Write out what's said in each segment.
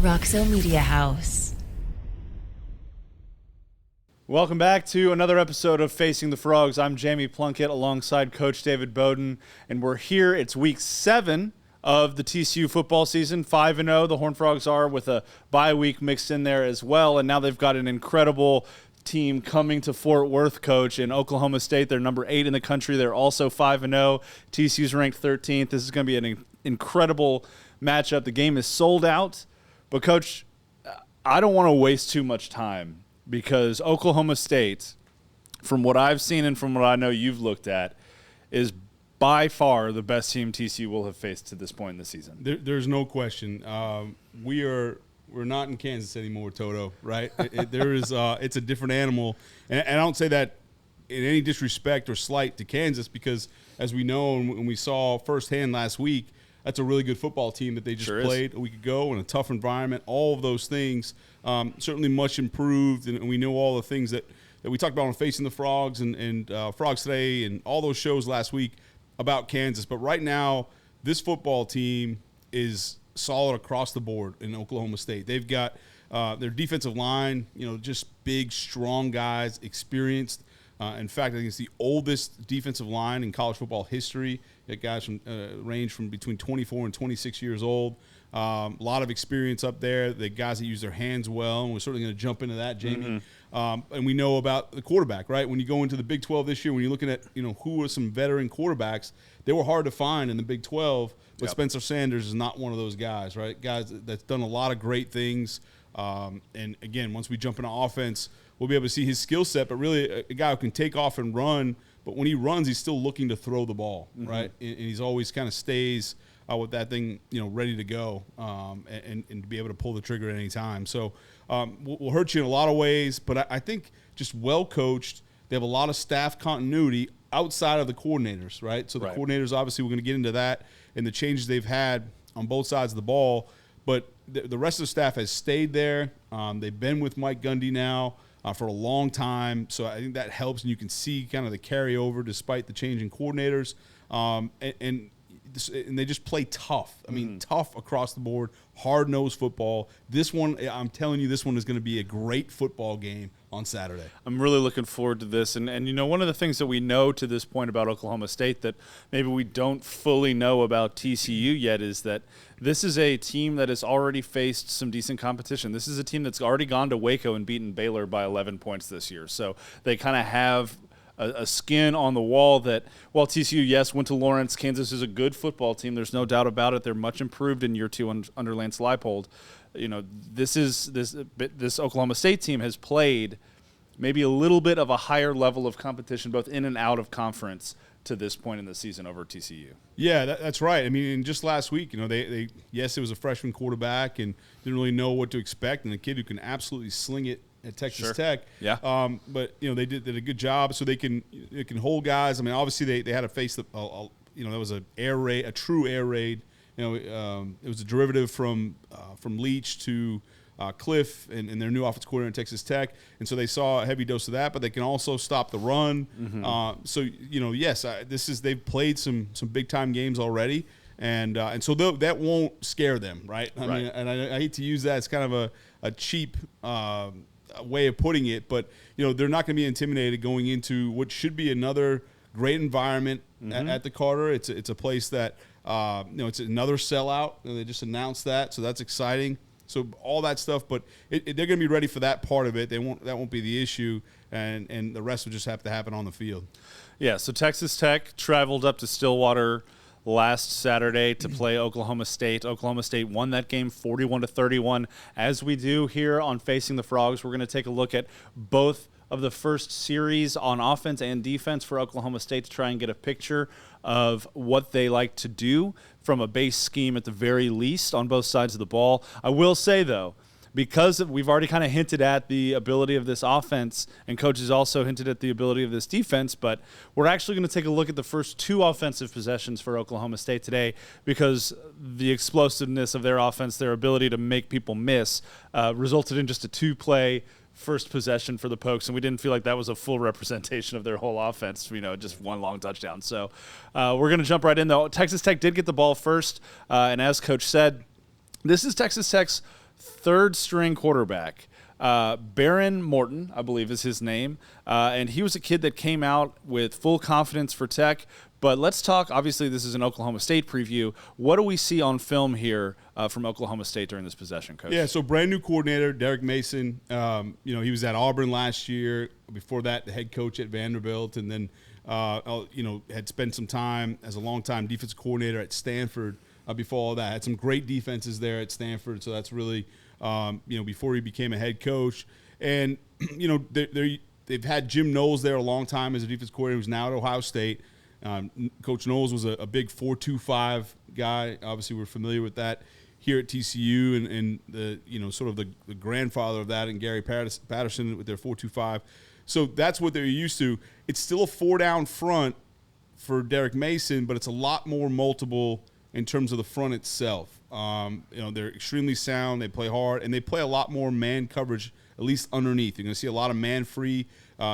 Roxo Media House. Welcome back to another episode of Facing the Frogs. I'm Jamie Plunkett alongside Coach David Beaudin, and we're here. It's week 7 of the TCU football season, 5-0. The Horned Frogs are with a bye week mixed in there as well, and now they've got an incredible team coming to Fort Worth, Coach, in Oklahoma State. They're number 8 in the country. They're also 5-0. TCU's ranked 13th. This is going to be an incredible matchup. The game is sold out, but Coach, I don't want to waste too much time because Oklahoma State, from what I've seen and from what I know you've looked at, is by far the best team TCU will have faced to this point in the season. There's no question. We're not in Kansas anymore, Toto, right? It's a different animal. And I don't say that in any disrespect or slight to Kansas because, as we know and we saw firsthand last week, that's a really good football team that they just played a week ago in a tough environment. All of those things certainly much improved, and we know all the things that we talked about on Facing the Frogs and Frogs Today and all those shows last week about Kansas. But right now, this football team is solid across the board in Oklahoma State. They've got their defensive line, just big, strong guys, experienced. In fact, I think it's the oldest defensive line in college football history. Got guys from range from between 24 and 26 years old. A lot of experience up there. The guys that use their hands well, and we're certainly going to jump into that, Jamie. And we know about the quarterback, right? When you go into the Big 12 this year, when you're looking at who are some veteran quarterbacks, they were hard to find in the Big 12. But Spencer Sanders is not one of those guys, right? Guys that's done a lot of great things. And again, once we jump into offense, we'll be able to see his skill set. But really, a guy who can take off and run. But when he runs, he's still looking to throw the ball, right? And he's always kind of stays with that thing, ready to go, and to be able to pull the trigger at any time. So we'll hurt you in a lot of ways, but I think just well coached. They have a lot of staff continuity outside of the coordinators, right? So the coordinators, obviously, we're going to get into that and the changes they've had on both sides of the ball. But the rest of the staff has stayed there. They've been with Mike Gundy now for a long time. So I think that helps, and you can see kind of the carryover despite the change in coordinators. And they just play tough. I mean, tough across the board, hard-nosed football. This one, I'm telling you, this one is going to be a great football game on Saturday. I'm really looking forward to this. And one of the things that we know to this point about Oklahoma State that maybe we don't fully know about TCU yet is that this is a team that has already faced some decent competition. This is a team that's already gone to Waco and beaten Baylor by 11 points this year. So they kind of have a skin on the wall that, while TCU, yes, went to Lawrence, Kansas is a good football team. There's no doubt about it. They're much improved in year 2 under Lance Leipold. This Oklahoma State team has played maybe a little bit of a higher level of competition, both in and out of conference, to this point in the season over TCU. Yeah, that's right. I mean, just last week, they yes, it was a freshman quarterback and didn't really know what to expect, and a kid who can absolutely sling it at Texas Tech. Yeah. But they did a good job, so they can hold guys. I mean, obviously they had to face that was a true air raid. It was a derivative from Leach to Cliff and their new offensive coordinator at Texas Tech, and so they saw a heavy dose of that. But they can also stop the run. Yes, they've played some big time games already. And so that won't scare them, right? I mean, and I hate to use that. It's kind of a cheap way of putting it, but they're not going to be intimidated going into what should be another great environment at the Carter. It's a place that it's another sellout. They just announced that, so that's exciting. So all that stuff, but they're going to be ready for that part of it. That won't be the issue, and the rest will just have to happen on the field. Yeah. So Texas Tech traveled up to Stillwater last Saturday to play Oklahoma State. Oklahoma State won that game 41-31. As we do here on Facing the Frogs, we're going to take a look at both of the first series on offense and defense for Oklahoma State to try and get a picture of what they like to do from a base scheme at the very least on both sides of the ball. I will say, though, because we've already kind of hinted at the ability of this offense, and coaches also hinted at the ability of this defense, but we're actually going to take a look at the first 2 offensive possessions for Oklahoma State today because the explosiveness of their offense, their ability to make people miss, resulted in just a 2-play first possession for the Pokes, and we didn't feel like that was a full representation of their whole offense, just one long touchdown. So we're going to jump right in, though. Texas Tech did get the ball first, and as Coach said, this is Texas Tech's third string quarterback. Baron Morton, I believe is his name. And he was a kid that came out with full confidence for Tech. But let's talk, obviously this is an Oklahoma State preview. What do we see on film here from Oklahoma State during this possession, Coach? Yeah, so brand new coordinator, Derek Mason. He was at Auburn last year. Before that, the head coach at Vanderbilt. And then, had spent some time as a longtime defensive coordinator at Stanford before all that. Had some great defenses there at Stanford. So that's really, before he became a head coach. And, they've had Jim Knowles there a long time as a defensive coordinator who's now at Ohio State. Coach Knowles was a big 4-2-5 guy. Obviously, we're familiar with that here at TCU, and the sort of the grandfather of that, and Gary Patterson with their 4-2-5. So that's what they're used to. It's still a 4-down front for Derek Mason, but it's a lot more multiple in terms of the front itself. They're extremely sound. They play hard, and they play a lot more man coverage, at least underneath. You're going to see a lot of man free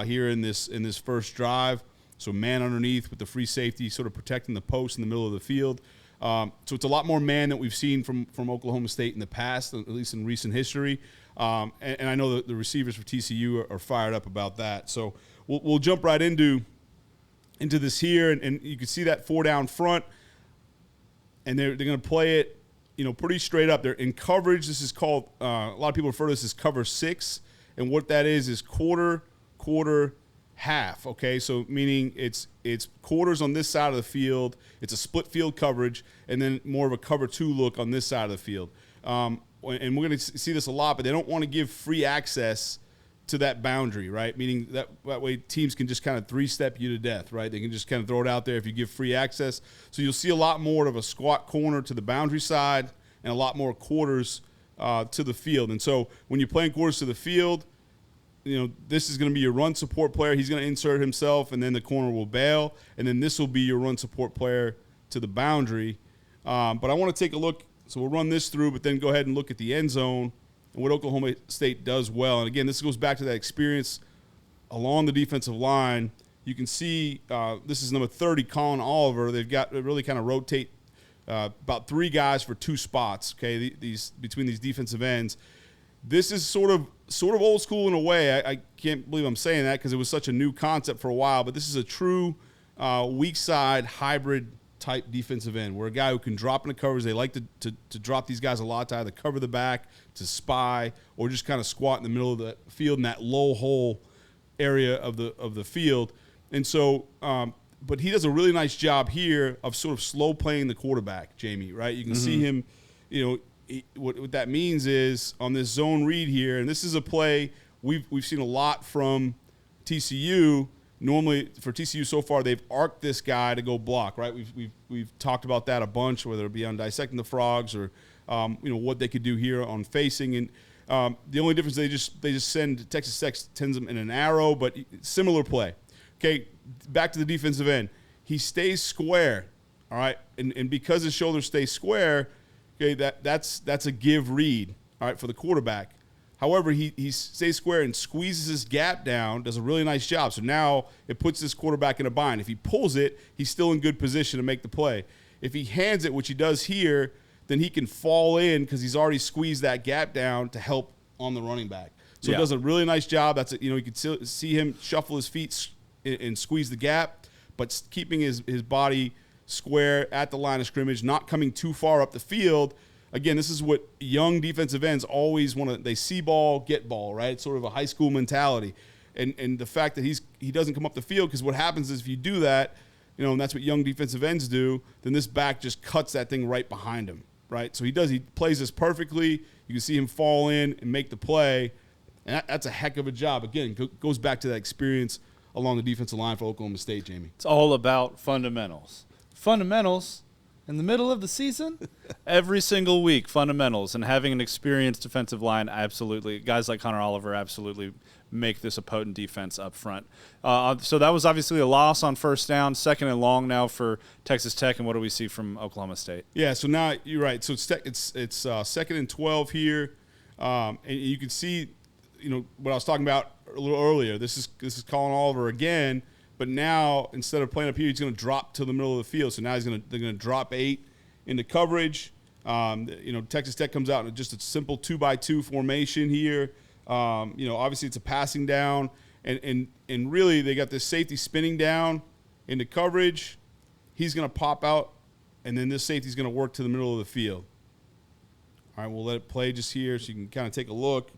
here in this first drive. So man underneath with the free safety sort of protecting the post in the middle of the field. So it's a lot more man that we've seen from Oklahoma State in the past, at least in recent history. And I know that the receivers for TCU are fired up about that. So we'll jump right into this here, and you can see that 4-down front, and they're going to play it, pretty straight up. They're in coverage. This is called a lot of people refer to this as cover 6, and what that is quarter, half. Okay, so meaning it's quarters on this side of the field. It's a split field coverage, and then more of a cover 2 look on this side of the field. And we're going to see this a lot, but they don't want to give free access to that boundary, right? Meaning that way teams can just kind of 3-step you to death, right? They can just kind of throw it out there if you give free access. So you'll see a lot more of a squat corner to the boundary side and a lot more quarters to the field. And so when you're playing quarters to the field, this is going to be your run support player. He's going to insert himself, and then the corner will bail. And then this will be your run support player to the boundary. But I want to take a look. So we'll run this through, but then go ahead and look at the end zone and what Oklahoma State does well. And, again, this goes back to that experience along the defensive line. You can see this is number 30, Colin Oliver. They've got to really kind of rotate about 3 guys for 2 spots, okay, between these defensive ends. This is sort of old school in a way. I can't believe I'm saying that because it was such a new concept for a while, but this is a true weak side hybrid type defensive end where a guy who can drop into covers. They like to drop these guys a lot to either cover the back, to spy, or just kind of squat in the middle of the field in that low hole area of the field. And so but he does a really nice job here of sort of slow playing the quarterback, Jamie, right? You can see him, what that means is on this zone read here, and this is a play we've seen a lot from TCU. Normally for TCU so far, they've arced this guy to go block, right? We've talked about that a bunch, whether it be on Dissecting the Frogs or what they could do here on facing. And the only difference, they just send Texas Tech sends them in an arrow, but similar play. Okay, back to the defensive end. He stays square, all right, and because his shoulders stay square. Okay, that's a give read, all right, for the quarterback. However, he stays square and squeezes his gap down, does a really nice job. So now it puts this quarterback in a bind. If he pulls it, he's still in good position to make the play. If he hands it, which he does here, then he can fall in because he's already squeezed that gap down to help on the running back. So It does a really nice job. That's you can see him shuffle his feet and squeeze the gap, but keeping his body square at the line of scrimmage, not coming too far up the field. Again, this is what young defensive ends always want to. They see ball, get ball, right? It's sort of a high school mentality. And the fact that he doesn't come up the field, because what happens is if you do that, and that's what young defensive ends do, then this back just cuts that thing right behind him, right? So he plays this perfectly. You can see him fall in and make the play. And that's a heck of a job. Again, goes back to that experience along the defensive line for Oklahoma State, Jamie. It's all about fundamentals. Fundamentals in the middle of the season, every single week, fundamentals, and having an experienced defensive line, absolutely. Guys like Connor Oliver absolutely make this a potent defense up front. So that was obviously a loss on first down, 2nd and long now for Texas Tech, and what do we see from Oklahoma State? Yeah, so now you're right. So it's 2nd and 12 here, and you can see, what I was talking about a little earlier. This is Colin Oliver again. But now, instead of playing up here, he's going to drop to the middle of the field. So now they're going to drop 8 into coverage. Texas Tech comes out in just a simple 2-by-2 formation here. Obviously it's a passing down, and really they got this safety spinning down into coverage. He's going to pop out, and then this safety's going to work to the middle of the field. All right, we'll let it play just here so you can kind of take a look.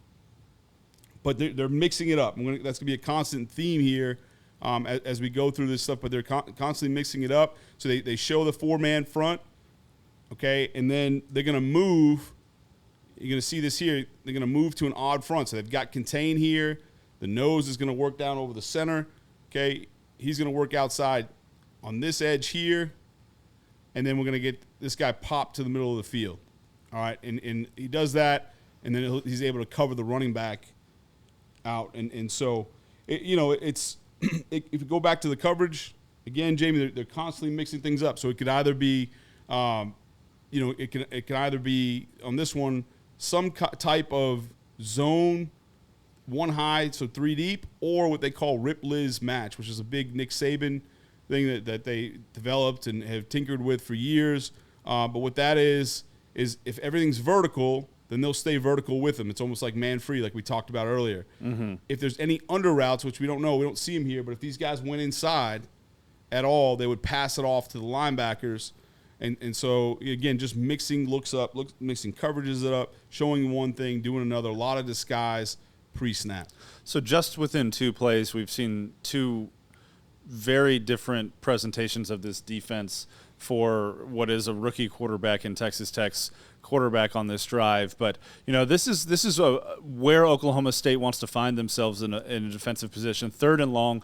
But they're mixing it up. That's going to be a constant theme here as we go through this stuff, but they're constantly mixing it up. So they show the 4-man front, okay, and then they're going to move. You're going to see this here. They're going to move to an odd front. So they've got contain here. The nose is going to work down over the center, okay. He's going to work outside on this edge here, and then we're going to get this guy popped to the middle of the field. All right, and he does that, and then he's able to cover the running back out. And so, it's if you go back to the coverage, again, Jamie, they're constantly mixing things up. So it could either be, it can either be on this one some type of zone, 1 high, so 3 deep, or what they call Rip Liz match, which is a big Nick Saban thing that they developed and have tinkered with for years. But what that is if everything's vertical, then they'll stay vertical with them. It's almost like man-free, like we talked about earlier. Mm-hmm. If there's any under routes, which we don't know, we don't see them here, but if these guys went inside at all, they would pass it off to the linebackers. And so, again, just mixing mixing coverages it up, showing one thing, doing another, a lot of disguise pre-snap. So just within 2 plays, we've seen 2 very different presentations of this defense for what is a rookie quarterback in Texas Tech's quarterback on this drive. But, this is where Oklahoma State wants to find themselves in a defensive position. 3rd and long,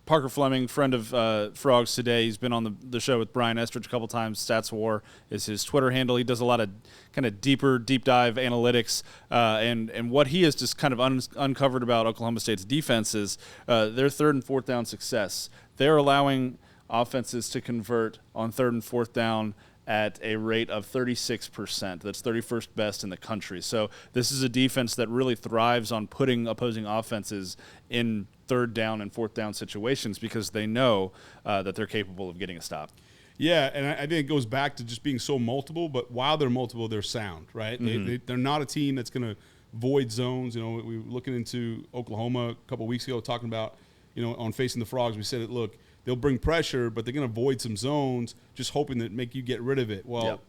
Parker Fleming, friend of Frogs today, he's been on the show with Brian Estridge a couple times. Stats War is his Twitter handle. He does a lot of kind of deep dive analytics, and what he has just kind of uncovered about Oklahoma State's defense is their 3rd and 4th down success. They're allowing offenses to convert on 3rd and 4th down at a rate of 36%. That's 31st best in the country. So this is a defense that really thrives on putting opposing offenses in 3rd down and 4th down situations because they know that they're capable of getting a stop. Yeah, and I think it goes back to just being so multiple, but while they're multiple, they're sound, right? Mm-hmm. They're not a team that's going to void zones. We were looking into Oklahoma a couple of weeks ago talking about, on Facing the Frogs, we said, look, they'll bring pressure, but they're going to void some zones, just hoping that make you get rid of it. Well,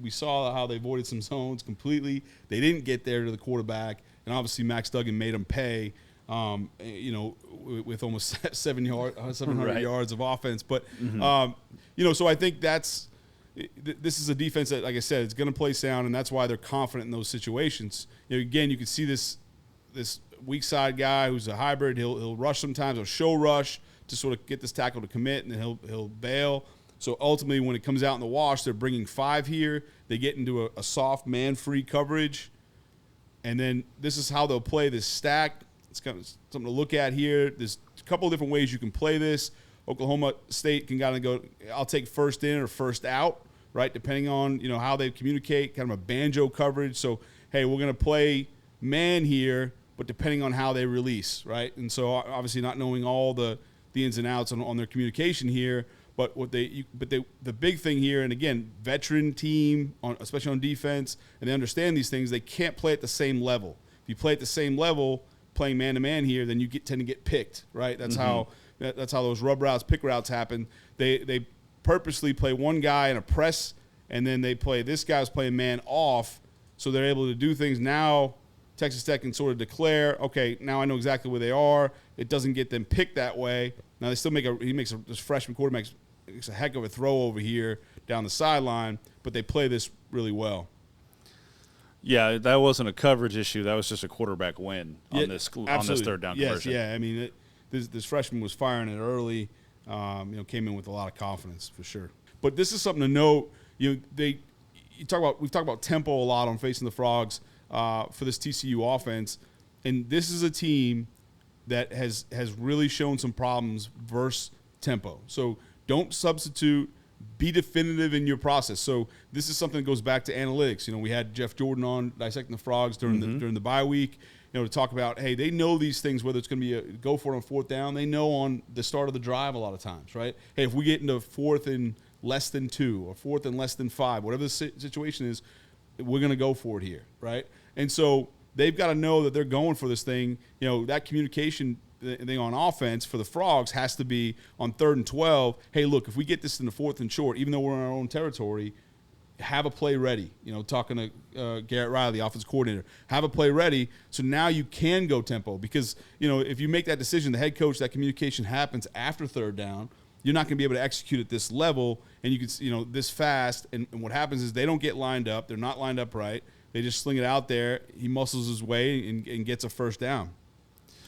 we saw how they voided some zones completely. They didn't get there to the quarterback, and obviously Max Duggan made them pay, with almost 700 yards of offense. But, so I think this is a defense that, like I said, it's going to play sound, and that's why they're confident in those situations. Again, you can see this weak side guy who's a hybrid. He'll rush sometimes. He'll show rush to sort of get this tackle to commit, and then he'll bail. So ultimately, when it comes out in the wash, they're bringing 5 here. They get into a soft man-free coverage, and then this is how they'll play this stack. It's kind of something to look at here. There's a couple of different ways you can play this. Oklahoma State can kind of go, I'll take first in or first out, right, depending on how they communicate, kind of a banjo coverage. So, hey, we're going to play man here, but depending on how they release, right? And so obviously not knowing all the ins and outs on their communication here, but the big thing here, and again, veteran team, especially on defense, and they understand these things. They can't play at the same level. If you play at the same level, playing man to man here, then you tend to get picked, right? That's how those rub routes, pick routes happen. They purposely play one guy in a press, and then this guy's playing man off, so they're able to do things. Now Texas Tech can sort of declare, okay, now I know exactly where they are. It doesn't get them picked that way. Now they still this freshman quarterback makes a heck of a throw over here down the sideline, but they play this really well. Yeah, that wasn't a coverage issue. That was just a quarterback win on this 3rd down conversion. Yeah. I mean, this freshman was firing it early. Came in with a lot of confidence for sure. But this is something to note. We've talked about tempo a lot on Facing the Frogs for this TCU offense, and this is a team that has really shown some problems versus tempo. So don't substitute. Be definitive in your process. So this is something that goes back to analytics. We had Jeff Jordan on Dissecting the Frogs during the bye week, to talk about, hey, they know these things, whether it's going to be a go for it on 4th down. They know on the start of the drive a lot of times, right? Hey, if we get into 4th and less than 2 or 4th and less than 5, whatever the situation is, we're going to go for it here, right? And so they've got to know that they're going for this thing. You know, that communication thing on offense for the Frogs has to be on 3rd and 12. Hey, look, if we get this in the 4th and short, even though we're in our own territory, have a play ready. You know, talking to Garrett Riley, the offensive coordinator, have a play ready so now you can go tempo. Because, you know, if you make that decision, the head coach, that communication happens after 3rd down, you're not going to be able to execute at this level and you can, you know, this fast. And what happens is they don't get lined up. They're not lined up right. They just sling it out there. He muscles his way and gets a 1st down.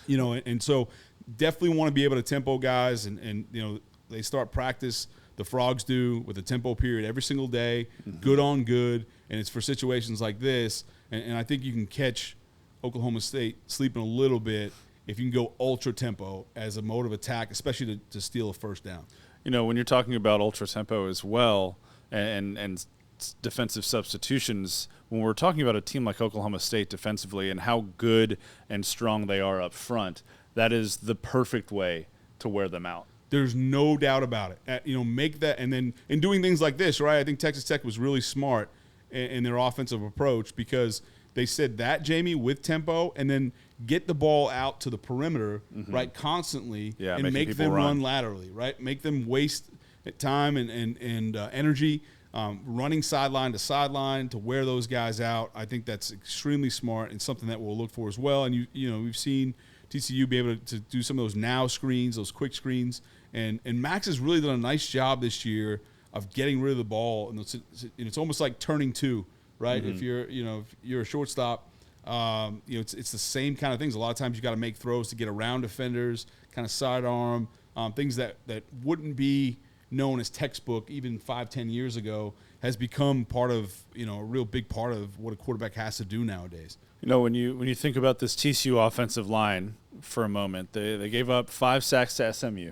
You know, and so definitely want to be able to tempo guys and you know, they start practice. The Frogs do with a tempo period every single day, good on good, and it's for situations like this. And I think you can catch Oklahoma State sleeping a little bit if you can go ultra tempo as a mode of attack, especially to steal a 1st down. You know, when you're talking about ultra tempo as well and defensive substitutions, when we're talking about a team like Oklahoma State defensively and how good and strong they are up front, that is the perfect way to wear them out. There's no doubt about it. You know, make that, and then in doing things like this, right? I think Texas Tech was really smart in their offensive approach because they said that, Jamie, with tempo, and then get the ball out to the perimeter, right, constantly, and make them run laterally, right? Make them waste time and energy running sideline to sideline to wear those guys out. I think that's extremely smart and something that we'll look for as well. And you know, we've seen TCU be able to do some of those now screens, those quick screens. And Max has really done a nice job this year of getting rid of the ball. And it's almost like turning 2, right? If you're a shortstop, you know, it's the same kind of things. A lot of times you got to make throws to get around defenders, kind of sidearm, things that wouldn't be known as textbook even 5-10 years ago has become part of, you know, a real big part of what a quarterback has to do nowadays. You know, when you think about this TCU offensive line for a moment, they gave up 5 sacks to SMU,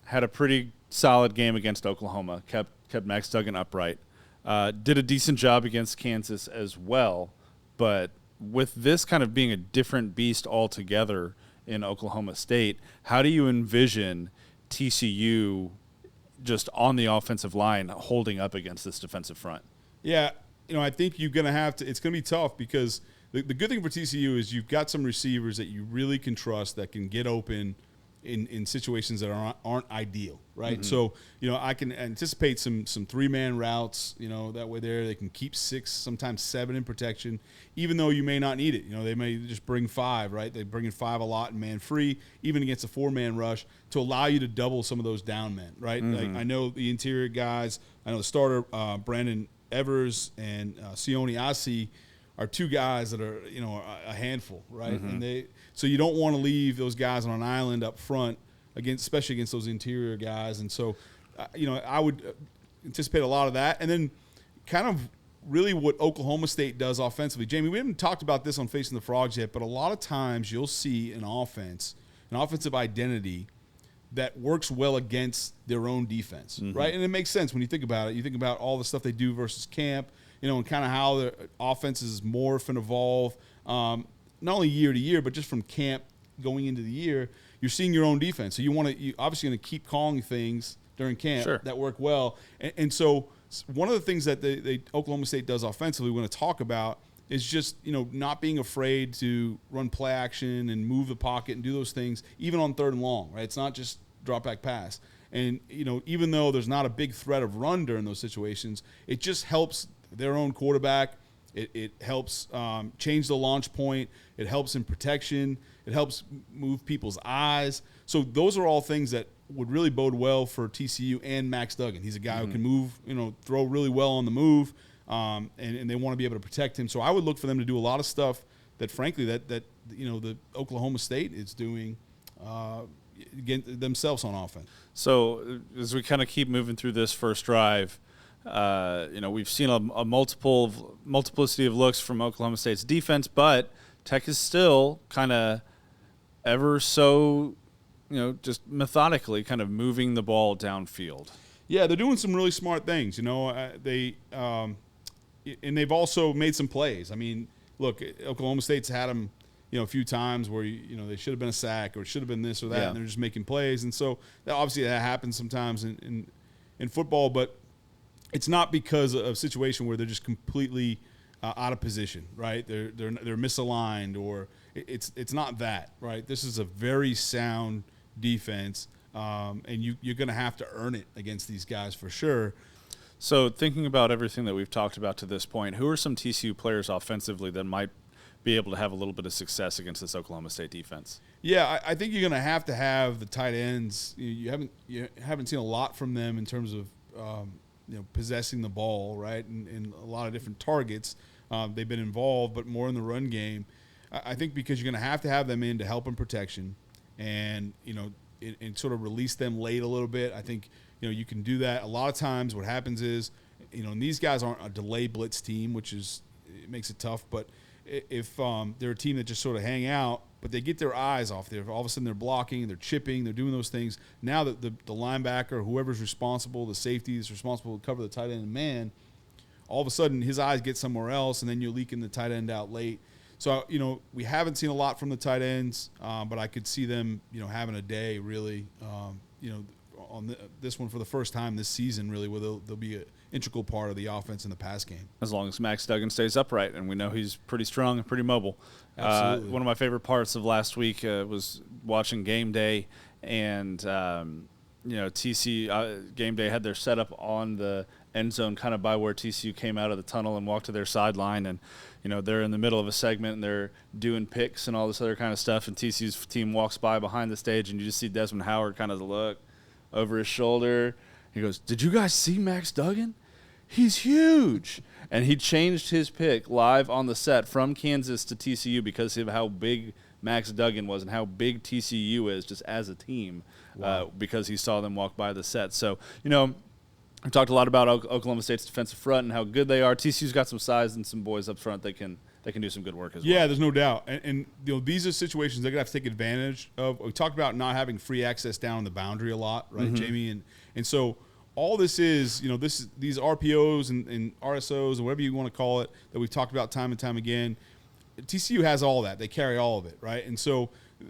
had a pretty solid game against Oklahoma, kept Max Duggan upright, did a decent job against Kansas as well. But with this kind of being a different beast altogether in Oklahoma State, how do you envision TCU just on the offensive line holding up against this defensive front? Yeah, you know, I think you're going to have to – it's going to be tough because the good thing for TCU is you've got some receivers that you really can trust that can get open in situations that aren't ideal, right? So, you know, I can anticipate some 3-man routes, you know, that way there. They can keep 6, sometimes 7 in protection, even though you may not need it. You know, they may just bring 5, right? They bring in 5 a lot in man free, even against a 4-man rush to allow you to double some of those down men, right? Like I know the interior guys, I know the starter, Brandon Evers and Sione Asi are 2 guys that are, you know, a handful, right? And so you don't want to leave those guys on an island up front, especially against those interior guys. And so, you know, I would anticipate a lot of that. And then kind of really what Oklahoma State does offensively. Jamie, we haven't talked about this on Facing the Frogs yet, but a lot of times you'll see an offensive identity that works well against their own defense, right? And it makes sense when you think about it. You think about all the stuff they do versus camp, you know, and kind of how their offenses morph and evolve, not only year to year, but just from camp going into the year. You're seeing your own defense. So you're obviously going to keep calling things during camp that work well. And so one of the things that Oklahoma State does offensively we're going to talk about is just, you know, not being afraid to run play action and move the pocket and do those things, even on 3rd and long, right? It's not just drop back pass. And, you know, even though there's not a big threat of run during those situations, it just helps their own quarterback. It helps change the launch point. It helps in protection. It helps move people's eyes. So those are all things that would really bode well for TCU and Max Duggan. He's a guy who can move, you know, throw really well on the move, and they want to be able to protect him. So I would look for them to do a lot of stuff that, frankly, that you know, the Oklahoma State is doing themselves on offense. So as we kind of keep moving through this first drive, you know, we've seen a multiplicity of looks from Oklahoma State's defense, but Tech is still kind of ever so, you know, just methodically kind of moving the ball downfield. Yeah, they're doing some really smart things. You know, and they've also made some plays. I mean, look, Oklahoma State's had them, you know, a few times where, you know, they should have been a sack or it should have been this or that, and they're just making plays. And so obviously that happens sometimes in football, but it's not because of a situation where they're just completely out of position, right? They're misaligned, or it's not that, right? This is a very sound defense, and you're going to have to earn it against these guys for sure. So thinking about everything that we've talked about to this point, who are some TCU players offensively that might be able to have a little bit of success against this Oklahoma State defense? Yeah, I think you're going to have the tight ends. You haven't seen a lot from them in terms of possessing the ball, right, and a lot of different targets. They've been involved, but more in the run game. I think because you're going to have them in to help in protection, and and sort of release them late a little bit. I think you can do that. A lot of times, what happens is, and these guys aren't a delay blitz team, which it makes it tough. But if they're a team that just sort of hang out, but they get their eyes off there, all of a sudden they're blocking, they're chipping, they're doing those things. Now that the linebacker, whoever's responsible, the safety is responsible to cover the tight end and man, all of a sudden his eyes get somewhere else, and then you're leaking the tight end out late. So, we haven't seen a lot from the tight ends, but I could see them, having a day really, on this one for the first time this season, really, where they'll be an integral part of the offense in the pass game. As long as Max Duggan stays upright, and we know he's pretty strong and pretty mobile. Absolutely. One of my favorite parts of last week was watching game day, and TCU game day had their setup on the end zone, kind of by where TCU came out of the tunnel and walked to their sideline, and they're in the middle of a segment and they're doing picks and all this other kind of stuff, and TCU's team walks by behind the stage, and you just see Desmond Howard kind of look over his shoulder. He goes, "Did you guys see Max Duggan? He's huge." And he changed his pick live on the set from Kansas to TCU because of how big Max Duggan was and how big TCU is just as a team. Wow. Because he saw them walk by the set. So, we talked a lot about Oklahoma State's defensive front and how good they are. TCU's got some size and some boys up front that can do some good work as well. Yeah, there's no doubt. And these are situations they're going to have to take advantage of. We talked about not having free access down the boundary a lot, right, Jamie? And so all this is, these RPOs and RSOs and whatever you want to call it that we've talked about time and time again, TCU has all that. They carry all of it, right? And so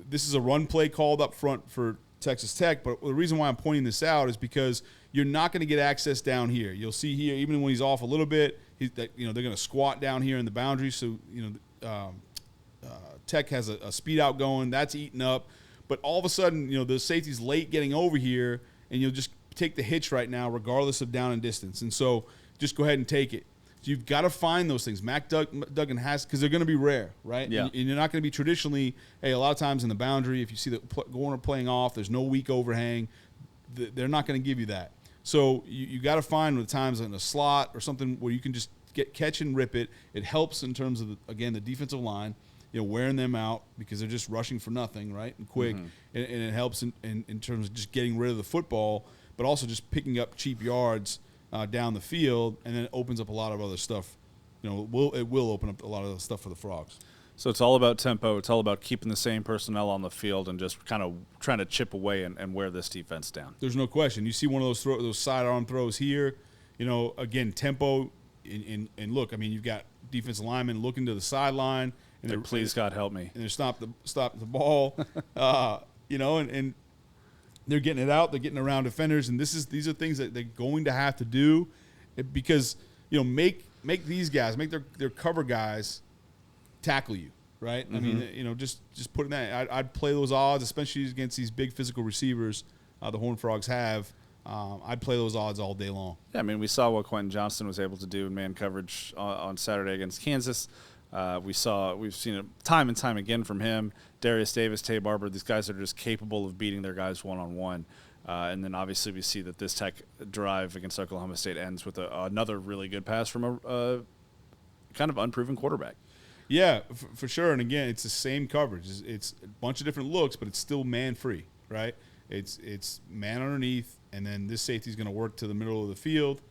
this is a run play called up front for Texas Tech, but the reason why I'm pointing this out is because you're not going to get access down here. You'll see here, even when he's off a little bit, they're going to squat down here in the boundary. So, Tech has a speed out going. That's eaten up. But all of a sudden, the safety's late getting over here, and you'll just take the hitch right now regardless of down and distance. And so just go ahead and take it. So you've got to find those things. Duggan has, because they're going to be rare, right? Yeah. And you're not going to be traditionally, a lot of times in the boundary, if you see the corner playing off, there's no weak overhang, they're not going to give you that. So you got to find the times in a slot or something where you can just catch and rip it. It helps in terms of, the defensive line, wearing them out because they're just rushing for nothing, right, and quick. And it helps in terms of just getting rid of the football, but also just picking up cheap yards down the field, and then it opens up a lot of other stuff. It will open up a lot of the stuff for the Frogs. So it's all about tempo. It's all about keeping the same personnel on the field and just kind of trying to chip away and wear this defense down. There's no question. You see one of those sidearm throws here. Again, tempo. And look, you've got defensive linemen looking to the sideline. And please, God, help me. And they're stop the ball. And they're getting it out. They're getting around defenders. And these are things that they're going to have to do because, make these guys, make their cover guys tackle you, right? Just putting that. I'd play those odds, especially against these big physical receivers the Horned Frogs have. I'd play those odds all day long. Yeah, we saw what Quentin Johnson was able to do in man coverage on Saturday against Kansas. We've seen it time and time again from him. Darius Davis, Tay Barber, these guys are just capable of beating their guys one-on-one. And then obviously we see that this Tech drive against Oklahoma State ends with another really good pass from a kind of unproven quarterback. Yeah, for sure. And again, it's the same coverage. It's a bunch of different looks, but it's still man-free, right? It's man underneath, and then this safety's going to work to the middle of the field.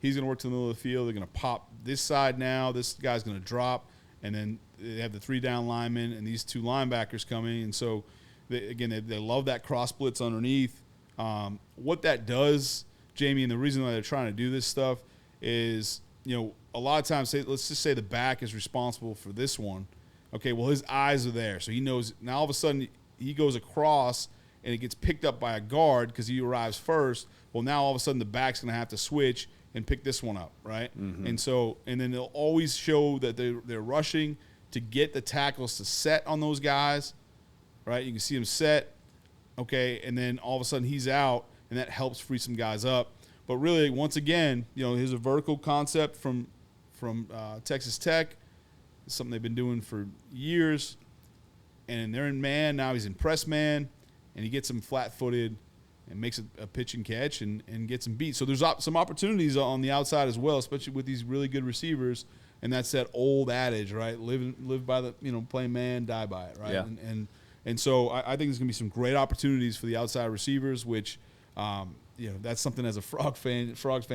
He's going to work to the middle of the field. They're going to pop this side now. This guy's going to drop, and then they have the 3 down linemen and these 2 linebackers coming. And so, they love that cross blitz underneath. What that does, Jamie, and the reason why they're trying to do this stuff is, a lot of times, let's just say the back is responsible for this one. Okay, well, his eyes are there, so he knows. Now all of a sudden he goes across and it gets picked up by a guard because he arrives first. Well, now all of a sudden the back's going to have to switch, and pick this one up, right? And then they'll always show that they're rushing to get the tackles to set on those guys, right? You can see them set, okay, and then all of a sudden he's out, and that helps free some guys up. But really, once again, here's a vertical concept from Texas Tech. It's something they've been doing for years. And they're in man. Now he's in press man. And he gets them flat-footed and makes a pitch and catch and gets them beat. So there's some opportunities on the outside as well, especially with these really good receivers. And that's that old adage, right? Live by the, play man, die by it, right? Yeah. And so I think there's going to be some great opportunities for the outside receivers, which that's something as a Frogs fan,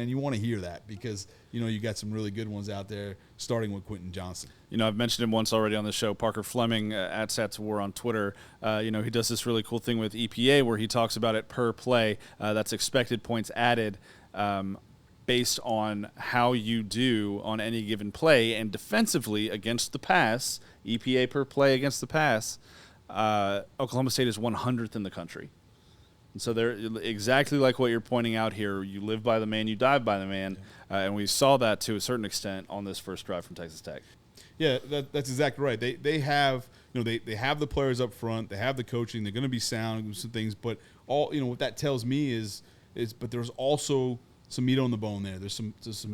you want to hear that because, you got some really good ones out there, starting with Quentin Johnson. I've mentioned him once already on the show, Parker Fleming at Sats War on Twitter. He does this really cool thing with EPA where he talks about it per play. That's expected points added based on how you do on any given play. And defensively against the pass, EPA per play against the pass, Oklahoma State is 100th in the country. And so they're exactly like what you're pointing out here. You live by the man, you die by the man. And we saw that to a certain extent on this first drive from Texas Tech. Yeah, that's exactly right. They have they have the players up front, they have the coaching, they're going to be sound, some things, but all what that tells me is but there's also some meat on the bone there. There's some there's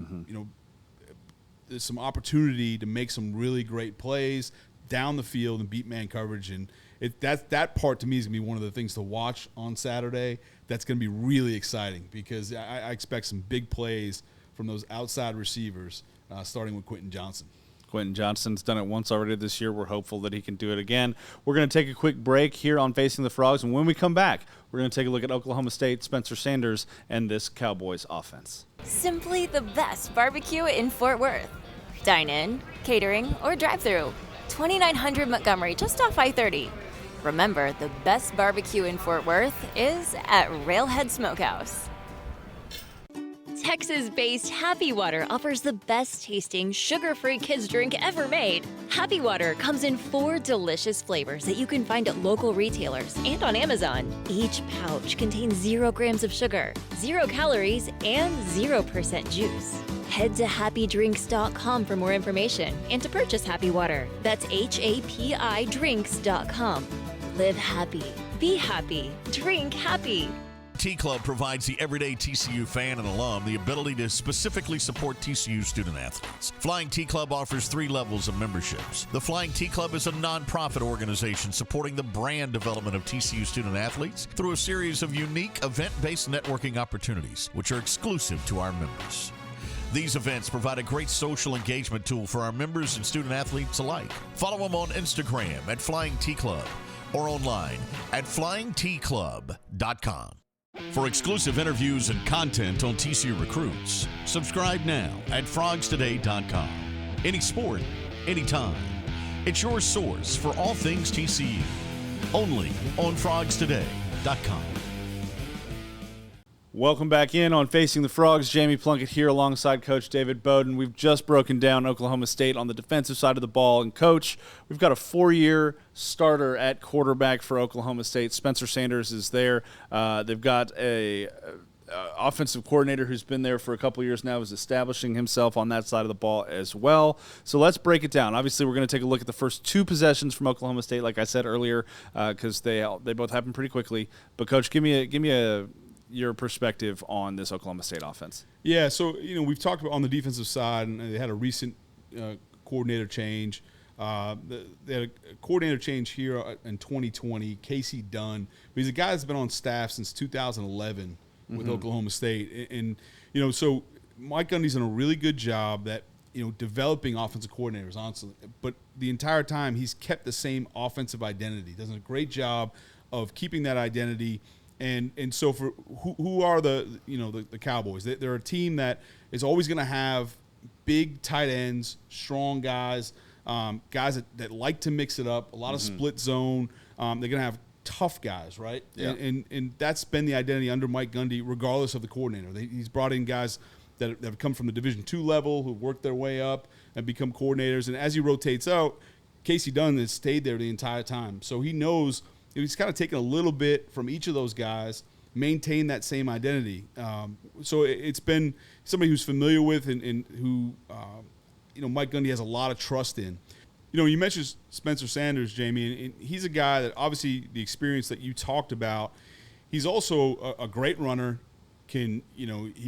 some opportunity to make some really great plays down the field and beat man coverage, and that part to me is going to be one of the things to watch on Saturday. That's going to be really exciting because I expect some big plays from those outside receivers, starting with Quentin Johnson. Quentin Johnson's done it once already this year. We're hopeful that he can do it again. We're going to take a quick break here on Facing the Frogs, and when we come back, we're going to take a look at Oklahoma State, Spencer Sanders, and this Cowboys offense. Simply the best barbecue in Fort Worth. Dine-in, catering, or drive-thru. 2900 Montgomery, just off I-30. Remember, the best barbecue in Fort Worth is at Railhead Smokehouse. Texas-based Happy Water offers the best-tasting, sugar-free kids drink ever made. Happy Water comes in 4 delicious flavors that you can find at local retailers and on Amazon. Each pouch contains 0 grams of sugar, 0 calories, and 0% juice. Head to happydrinks.com for more information and to purchase Happy Water. That's HAPIdrinks.com. Live happy, be happy, drink happy. T-Club provides the everyday TCU fan and alum the ability to specifically support TCU student-athletes. Flying T-Club offers 3 levels of memberships. The Flying T-Club is a nonprofit organization supporting the brand development of TCU student-athletes through a series of unique event-based networking opportunities, which are exclusive to our members. These events provide a great social engagement tool for our members and student-athletes alike. Follow them on Instagram at Flying T-Club or online at flyingtclub.com. For exclusive interviews and content on TCU recruits, subscribe now at frogstoday.com. Any sport, anytime. It's your source for all things TCU. Only on frogstoday.com. Welcome back in on Facing the Frogs. Jamie Plunkett here alongside Coach David Beaudin. We've just broken down Oklahoma State on the defensive side of the ball. And, Coach, we've got a 4-year starter at quarterback for Oklahoma State. Spencer Sanders is there. They've got a offensive coordinator who's been there for a couple years now, is establishing himself on that side of the ball as well. So let's break it down. Obviously, we're going to take a look at the first 2 possessions from Oklahoma State, like I said earlier, because they both happen pretty quickly. But, Coach, give me your perspective on this Oklahoma State offense. Yeah, so we've talked about on the defensive side, and they had a recent coordinator change. They had a coordinator change here in 2020, Casey Dunn. He's a guy that's been on staff since 2011 with Oklahoma State, and so Mike Gundy's done a really good job that developing offensive coordinators, honestly. But the entire time he's kept the same offensive identity. Does a great job of keeping that identity. And so for who are the Cowboys? They're a team that is always going to have big tight ends, strong guys, guys that like to mix it up, a lot of split zone. They're going to have tough guys, right? Yeah. And that's been the identity under Mike Gundy, regardless of the coordinator. He's brought in guys that have come from the Division II level, who worked their way up and become coordinators. And as he rotates out, Casey Dunn has stayed there the entire time. So he knows – he's kind of taken a little bit from each of those guys maintain that same identity. So it's been somebody who's familiar with and who, Mike Gundy has a lot of trust in. You mentioned Spencer Sanders, Jamie, and he's a guy that obviously the experience that you talked about, he's also a great runner, he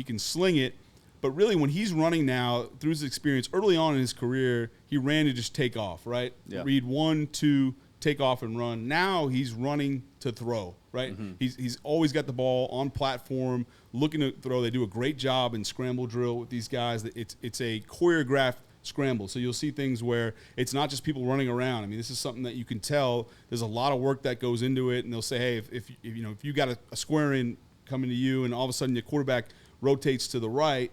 can sling it. But really, when he's running now, through his experience early on in his career, he ran to just take off, right? Yeah. Read 1, 2, take off and run. Now he's running to throw, right? Mm-hmm. He's always got the ball on platform, looking to throw. They do a great job in scramble drill with these guys. It's a choreographed scramble. So you'll see things where it's not just people running around. I mean, this is something that you can tell there's a lot of work that goes into it. And they'll say, hey, if you got a square in coming to you, and all of a sudden your quarterback rotates to the right,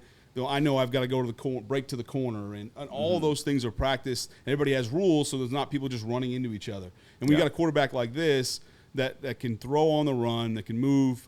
I know I've got to go to the corner, break to the corner, and all those things are practiced. Everybody has rules, so there's not people just running into each other. And we got a quarterback like this that can throw on the run, that can move,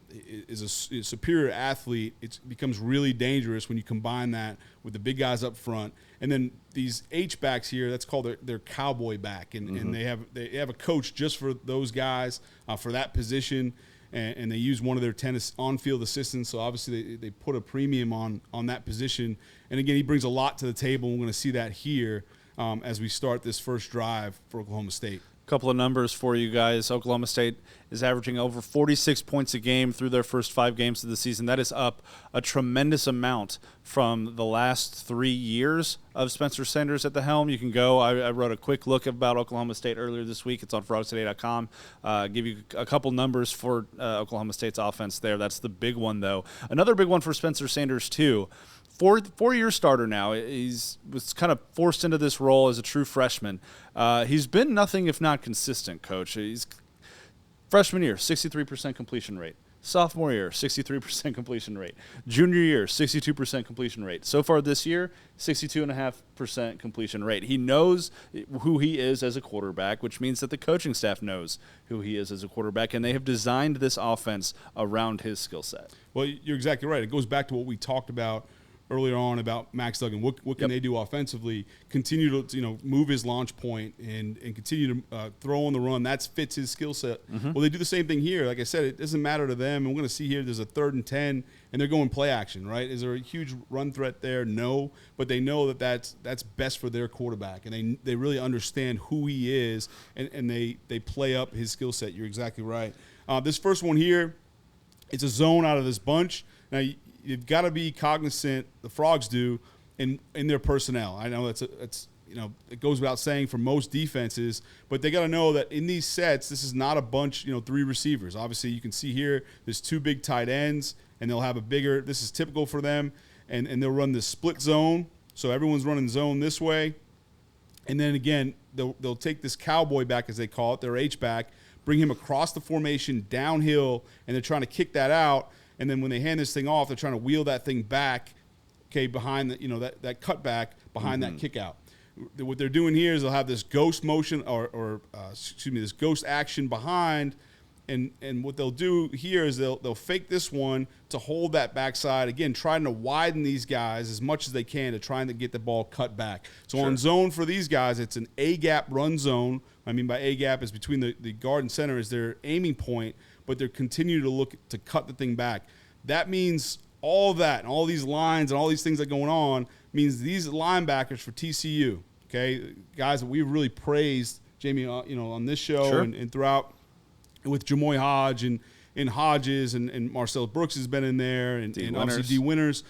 is a superior athlete. It becomes really dangerous when you combine that with the big guys up front. And then these H-backs here, that's called their cowboy back, and they have a coach just for those guys for that position. And they use one of their 10 on-field assistants, so obviously they put a premium on that position. And, again, he brings a lot to the table, and we're going to see that here as we start this first drive for Oklahoma State. Couple of numbers for you guys. Oklahoma State is averaging over 46 points a game through their first 5 games of the season. That is up a tremendous amount from the last 3 years of Spencer Sanders at the helm. You can go. I wrote a quick look about Oklahoma State earlier this week. It's on frogstoday.com. Give you a couple numbers for Oklahoma State's offense there. That's the big one, though. Another big one for Spencer Sanders, too. Four-year starter now. He's was kind of forced into this role as a true freshman. He's been nothing if not consistent, Coach. He's freshman year, 63% completion rate. Sophomore year, 63% completion rate. Junior year, 62% completion rate. So far this year, 62.5% completion rate. He knows who he is as a quarterback, which means that the coaching staff knows who he is as a quarterback, and they have designed this offense around his skill set. Well, you're exactly right. It goes back to what we talked about earlier on about Max Duggan. What can they do offensively? Continue to move his launch point and continue to throw on the run. That fits his skill set. Well, they do the same thing here. Like I said, it doesn't matter to them. And we're going to see here there's a 3rd and 10, and they're going play action, right? Is there a huge run threat there? No. But they know that's best for their quarterback, and they really understand who he is, and they play up his skill set. You're exactly right. This first one here, it's a zone out of this bunch. Now, you've got to be cognizant, the Frogs do, in their personnel. I know it goes without saying for most defenses, but they got to know that in these sets, this is not a bunch, 3 receivers. Obviously, you can see here, there's 2 big tight ends, and they'll have this is typical for them, and they'll run this split zone. So everyone's running zone this way. And then again, they'll take this cowboy back, as they call it, their H-back, bring him across the formation downhill, and they're trying to kick that out. And then when they hand this thing off, they're trying to wheel that thing back, behind that cutback behind that kick out. What they're doing here is they'll have this ghost motion this ghost action behind, and what they'll do here is they'll fake this one to hold that backside, again, trying to widen these guys as much as they can to try and get the ball cut back. So on zone for these guys, it's an A-gap run zone. I mean by A-gap is between the guard and center is their aiming point, but they're continuing to look to cut the thing back. That means all that and all these lines and all these things that are going on means these linebackers for TCU, okay, guys that we've really praised, Jamie, on this show and throughout with Jamoy Hodge and Hodges and Marcel Brooks has been in there and obviously D. Winters.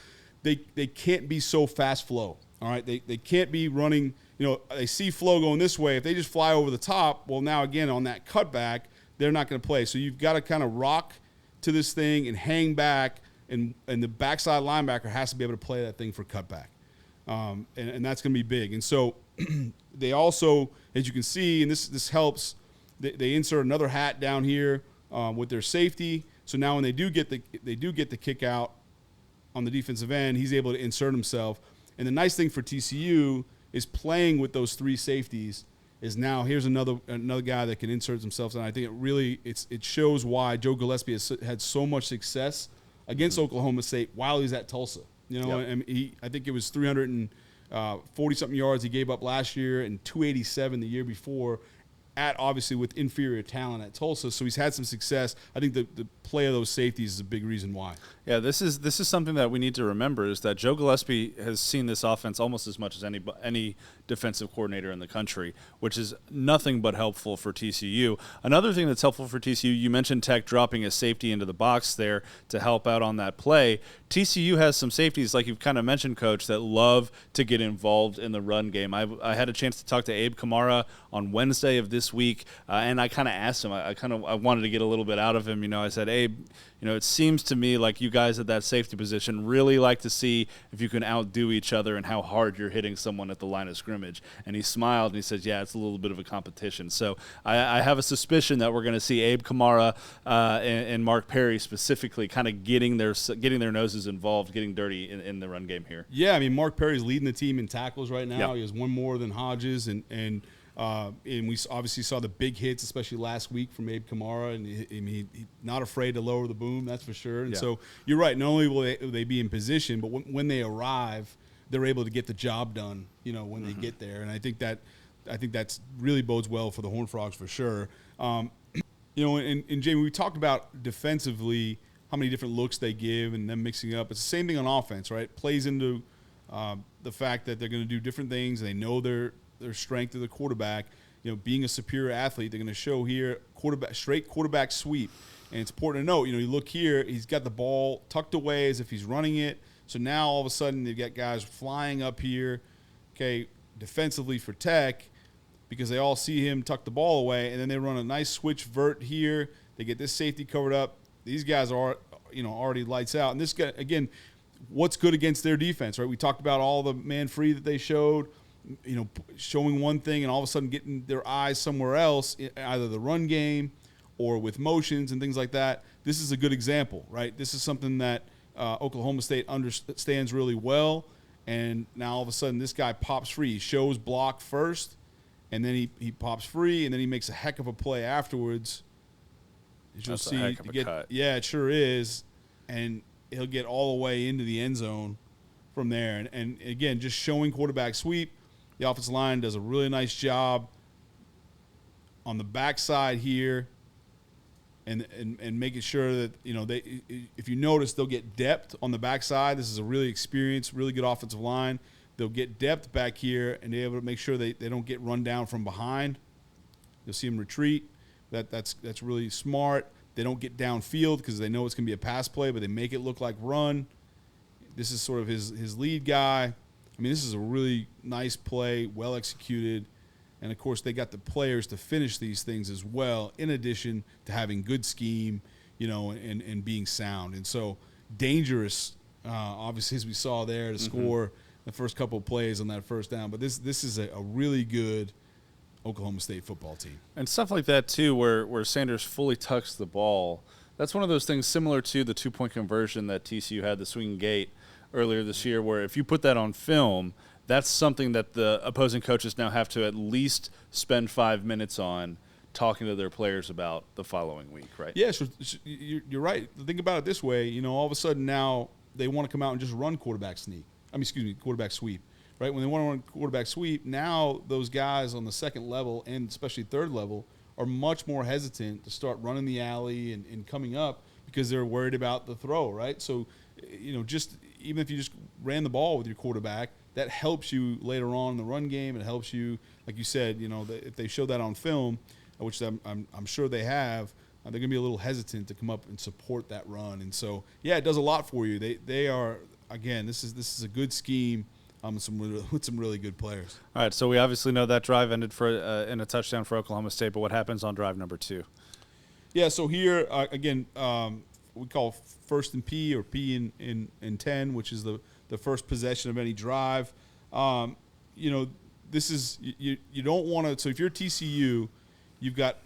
They can't be so fast flow, all right? They can't be running, they see flow going this way. If they just fly over the top, well, now again on that cutback, they're not going to play. So you've got to kind of rock to this thing and hang back, and the backside linebacker has to be able to play that thing for cutback. And that's going to be big. And so they also, as you can see, and this helps, they insert another hat down here with their safety. So now when they do get the kick out on the defensive end, he's able to insert himself. And the nice thing for TCU is playing with those 3 safeties is now here's another guy that can insert himself. And I think it shows why Joe Gillespie has had so much success against Oklahoma State while he's at Tulsa. And I think it was 340-something yards he gave up last year and 287 the year before. obviously with inferior talent at Tulsa, so he's had some success. I think the play of those safeties is a big reason why. Yeah, this is something that we need to remember, is that Joe Gillespie has seen this offense almost as much as any defensive coordinator in the country, which is nothing but helpful for TCU. Another thing that's helpful for TCU, you mentioned Tech dropping a safety into the box there to help out on that play. TCU has some safeties, like you've kind of mentioned, Coach, that love to get involved in the run game. I had a chance to talk to Abe Kamara on Wednesday of this week, and I kind of asked him, I wanted to get a little bit out of him. I said, Abe, it seems to me like you guys at that safety position really like to see if you can outdo each other and how hard you're hitting someone at the line of scrimmage. And he smiled and he said, yeah, it's a little bit of a competition. So I have a suspicion that we're going to see Abe Kamara and Mark Perry specifically kind of getting their noses involved, getting dirty in the run game here. Yeah, Mark Perry's leading the team in tackles right now. Yep. He has one more than Hodges, and we obviously saw the big hits, especially last week from Abe Kamara, and he's not afraid to lower the boom, that's for sure. And so you're right. Not only will they be in position, but when they arrive, they're able to get the job done. When they get there, and I think that's really bodes well for the Horned Frogs for sure. And Jamie, we talked about defensively how many different looks they give and them mixing up. It's the same thing on offense, right? It plays into the fact that they're going to do different things. They know their strength of the quarterback. Being a superior athlete, they're going to show here straight quarterback sweep. And it's important to note, you look here, he's got the ball tucked away as if he's running it. So now all of a sudden they've got guys flying up here, defensively for Tech, because they all see him tuck the ball away, and then they run a nice switch vert here. They get this safety covered up. These guys are, already lights out. And this guy, again, what's good against their defense, right? We talked about all the man free that they showed, showing one thing and all of a sudden getting their eyes somewhere else, either the run game or with motions and things like that. This is a good example, right? This is something that Oklahoma State understands really well. And now all of a sudden this guy pops free. He shows block first, and then he pops free, and then he makes a heck of a play afterwards. As you'll see, a heck of a cut. Yeah, it sure is. And he'll get all the way into the end zone from there. And again, just showing quarterback sweep. The offensive line does a really nice job on the backside here, and making sure that they, if you notice, they'll get depth on the backside. This is a really experienced, really good offensive line. They'll get depth back here, and they're able to make sure they don't get run down from behind. You'll see them retreat. That's really smart. They don't get downfield because they know it's going to be a pass play, but they make it look like run. This is sort of his lead guy. This is a really nice play, well executed. And, of course, they got the players to finish these things as well, in addition to having good scheme, and being sound. And so dangerous, obviously, as we saw there, to score the first couple of plays on that first down. But this is a really good Oklahoma State football team. And stuff like that, too, where Sanders fully tucks the ball. That's one of those things similar to the two-point conversion that TCU had, the swinging gate, earlier this year, where if you put that on film, that's something that the opposing coaches now have to at least spend 5 minutes on talking to their players about the following week, right? Yeah, so you're right. Think about it this way. All of a sudden now they want to come out and just run quarterback sweep, right? When they want to run quarterback sweep, now those guys on the second level and especially third level are much more hesitant to start running the alley and coming up because they're worried about the throw, right? So, just even if you just ran the ball with your quarterback, that helps you later on in the run game. It helps you, like you said, if they show that on film, which I'm sure they have, they're going to be a little hesitant to come up and support that run. And so, yeah, it does a lot for you. They are, again, this is a good scheme with some really good players. All right, so we obviously know that drive ended in a touchdown for Oklahoma State, but what happens on drive number 2? Yeah, so here, again, we call first and P, or P in 10, which is the first possession of any drive. This is you don't want to. So if you're TCU, you've got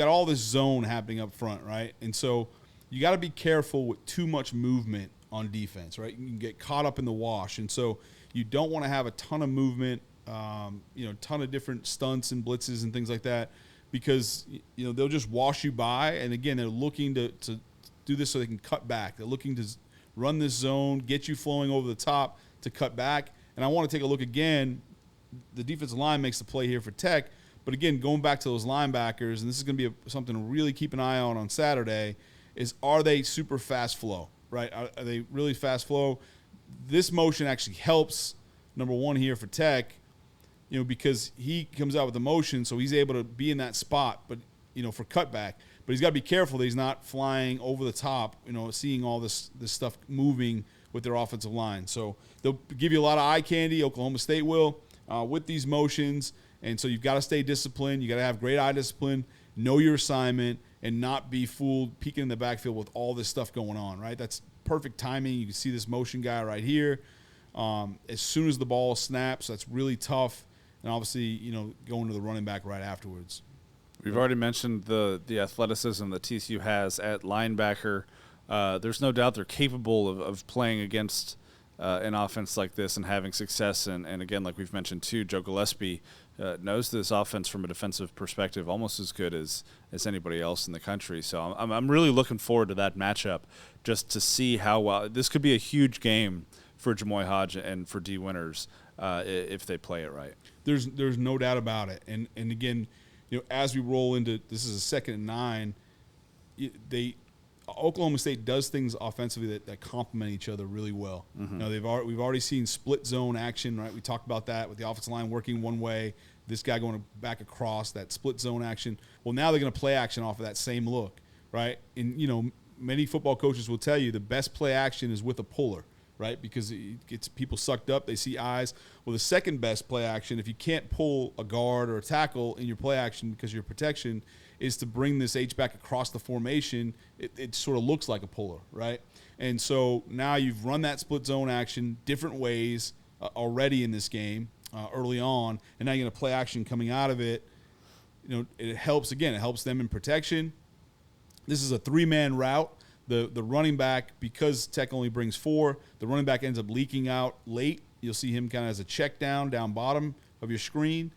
all this zone happening up front, right? And so you got to be careful with too much movement on defense, right? You can get caught up in the wash, and so you don't want to have a ton of movement, ton of different stunts and blitzes and things like that, because they'll just wash you by. And again, they're looking to do this so they can cut back. They're looking to run this zone, get you flowing over the top to cut back. And I want to take a look again. The defensive line makes the play here for Tech, But again, going back to those linebackers, and this is going to be something to really keep an eye on Saturday, is are they super fast flow, right? Are they really fast flow? This motion actually helps, number one here for Tech, because he comes out with the motion, so he's able to be in that spot, but, for cutback. But he's got to be careful that he's not flying over the top, seeing all this stuff moving with their offensive line. So they'll give you a lot of eye candy, Oklahoma State will, with these motions. And so you've got to stay disciplined. You got to have great eye discipline, know your assignment, and not be fooled peeking in the backfield with all this stuff going on, right? That's perfect timing. You can see this motion guy right here. As soon as the ball snaps, that's really tough. And obviously, going to the running back right afterwards. We've already mentioned the athleticism that TCU has at linebacker. There's no doubt they're capable of playing against an offense like this and having success. And again, like we've mentioned too, Joe Gillespie knows this offense from a defensive perspective almost as good as anybody else in the country. So I'm really looking forward to that matchup, just to see how well this could be a huge game for Jamoy Hodge and for D. Winters if they play it right. There's no doubt about it. And again, as we roll into this is a 2nd and 9, Oklahoma State does things offensively that complement each other really well. Mm-hmm. We've already seen split zone action, right? We talked about that with the offensive line working one way, this guy going back across, that split zone action. Well, now they're going to play action off of that same look, right? And many football coaches will tell you the best play action is with a puller, right? Because it gets people sucked up, they see eyes. Well, the second best play action, if you can't pull a guard or a tackle in your play action because of your protection, is to bring this H-back across the formation. It sort of looks like a puller, right? And so now you've run that split zone action different ways already in this game early on, and now you're going to play action coming out of it. It helps them in protection. This is a 3-man route. The running back, because Tech only brings 4, the running back ends up leaking out late. You'll see him kind of as a check down bottom of your screen.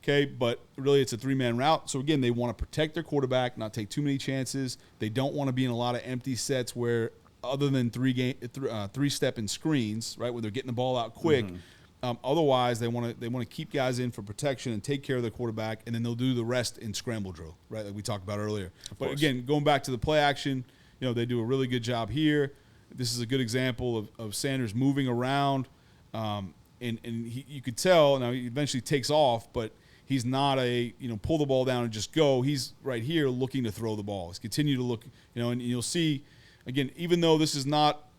Okay, but really it's a 3-man route. So, again, they want to protect their quarterback, not take too many chances. They don't want to be in a lot of empty sets where other than 3-step and screens, right, where they're getting the ball out quick. Mm-hmm. Otherwise, they want to keep guys in for protection and take care of their quarterback, and then they'll do the rest in scramble drill, right, like we talked about earlier. But, again, going back to the play action, they do a really good job here. This is a good example of Sanders moving around, and you could tell. Now, he eventually takes off, but he's not pull the ball down and just go. He's right here looking to throw the ball. He's continue to look, and you'll see, again, even though this is not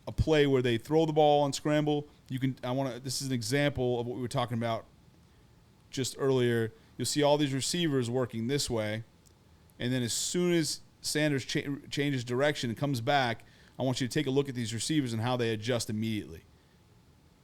a play where they throw the ball and scramble, this is an example of what we were talking about just earlier. You'll see all these receivers working this way, and then as soon as Sanders changes direction and comes back, I want you to take a look at these receivers and how they adjust immediately.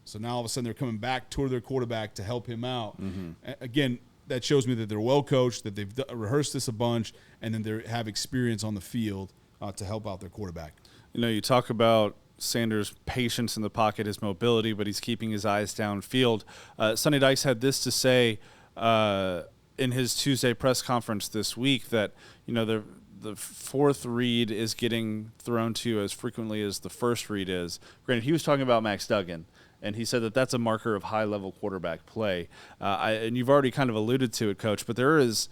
So now all of a sudden they're coming back toward their quarterback to help him out. Mm-hmm. Again, that shows me that they're well coached, that they've rehearsed this a bunch, and then they have experience on the field to help out their quarterback. You talk about Sanders' patience in the pocket, his mobility, but he's keeping his eyes downfield. Sonny Dykes had this to say in his Tuesday press conference this week that the fourth read is getting thrown to as frequently as the first read is. Granted, he was talking about Max Duggan, and he said that that's a marker of high-level quarterback play. And you've already kind of alluded to it, Coach, but there is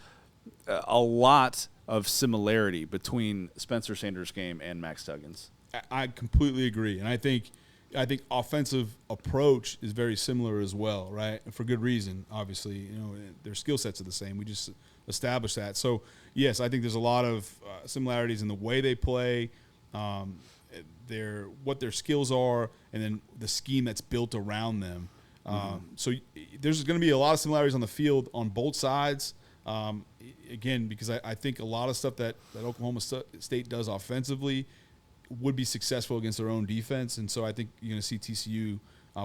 a lot of similarity between Spencer Sanders' game and Max Duggan's. I completely agree, and I think offensive approach is very similar as well, right? And for good reason, obviously. Their skill sets are the same. We just established that. So, yes, I think there's a lot of similarities in the way they play, what their skills are, and then the scheme that's built around them. So there's going to be a lot of similarities on the field on both sides. Again, because I think a lot of stuff that Oklahoma State does offensively would be successful against their own defense. And so I think you're going to see TCU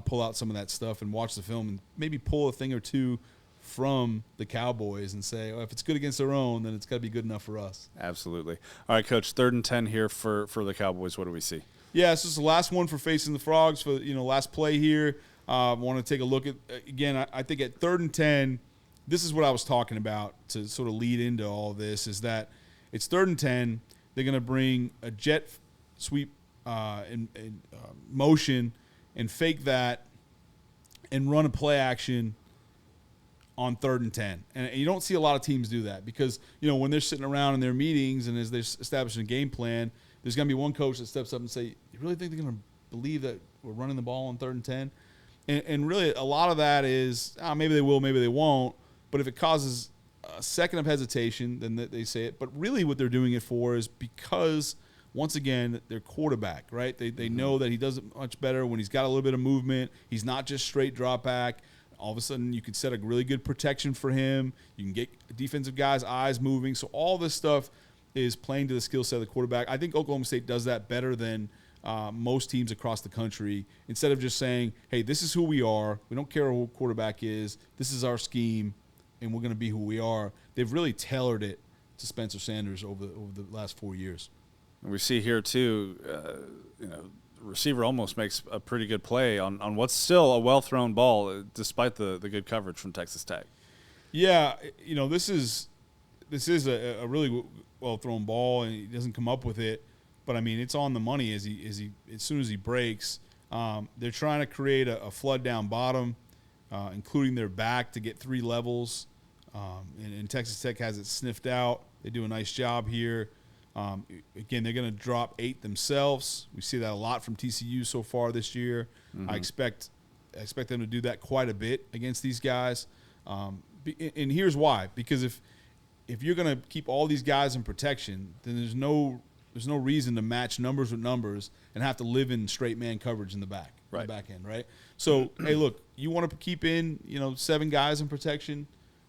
pull out some of that stuff and watch the film and maybe pull a thing or two from the Cowboys and say, if it's good against their own, then it's got to be good enough for us. Absolutely. All right, Coach, 3rd and 10 here for the Cowboys. What do we see? Yeah, this is the last one for facing the Frogs for, last play here. I want to take a look at, again, I think at 3rd and 10, this is what I was talking about to sort of lead into all this, is that it's 3rd and 10. They're going to bring a jet sweep in motion and fake that and run a play action on 3rd and 10. And you don't see a lot of teams do that because, when they're sitting around in their meetings and as they're establishing a game plan, there's going to be one coach that steps up and say, you really think they're going to believe that we're running the ball on 3rd and 10? And really a lot of that is, maybe they will, maybe they won't. But if it causes a second of hesitation, then they say it. But really what they're doing it for is because, once again, their quarterback, right? They know that he does it much better when he's got a little bit of movement. He's not just straight drop back. All of a sudden, you can set a really good protection for him. You can get defensive guys' eyes moving. So all this stuff is playing to the skill set of the quarterback. I think Oklahoma State does that better than most teams across the country. Instead of just saying, hey, this is who we are. We don't care who quarterback is. This is our scheme, and we're going to be who we are. They've really tailored it to Spencer Sanders over the last 4 years. And we see here, too, receiver almost makes a pretty good play on what's still a well-thrown ball despite the good coverage from Texas Tech. Yeah, this is a really well-thrown ball, and he doesn't come up with it. But, I mean, it's on the money as soon as he breaks. They're trying to create a flood down bottom, including their back to get 3 levels. And Texas Tech has it sniffed out. They do a nice job here. Again, they're going to drop 8 themselves. We see that a lot from TCU so far this year. Mm-hmm. I expect them to do that quite a bit against these guys. And here's why: because if you're going to keep all these guys in protection, then there's no reason to match numbers with numbers and have to live in straight man coverage in the back, right. In the back end, right? So, hey, look, you want to keep in 7 guys in protection,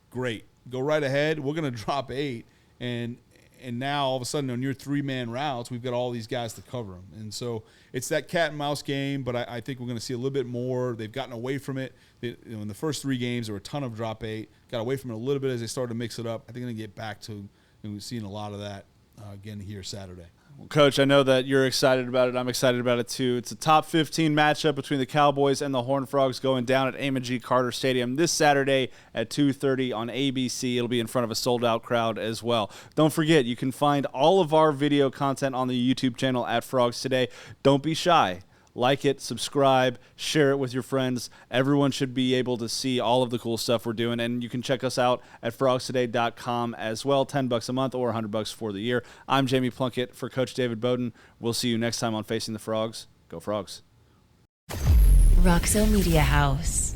great, go right ahead. We're going to drop 8 and now all of a sudden on your 3-man routes, we've got all these guys to cover them. And so it's that cat and mouse game, but I think we're going to see a little bit more. They've gotten away from it. In the first 3 games, there were a ton of drop 8. Got away from it a little bit as they started to mix it up. I think they're going to get back to, and we've seen a lot of that again here Saturday. Well, Coach, I know that you're excited about it. I'm excited about it, too. It's a top 15 matchup between the Cowboys and the Horned Frogs going down at Amon G. Carter Stadium this Saturday at 2:30 on ABC. It'll be in front of a sold-out crowd as well. Don't forget, you can find all of our video content on the YouTube channel at Frogs Today. Don't be shy. Like it, subscribe, share it with your friends. Everyone should be able to see all of the cool stuff we're doing. And you can check us out at frogstoday.com as well. $10 a month or $100 for the year. I'm Jamie Plunkett for Coach David Beaudin. We'll see you next time on Facing the Frogs. Go Frogs. Roxo Media House.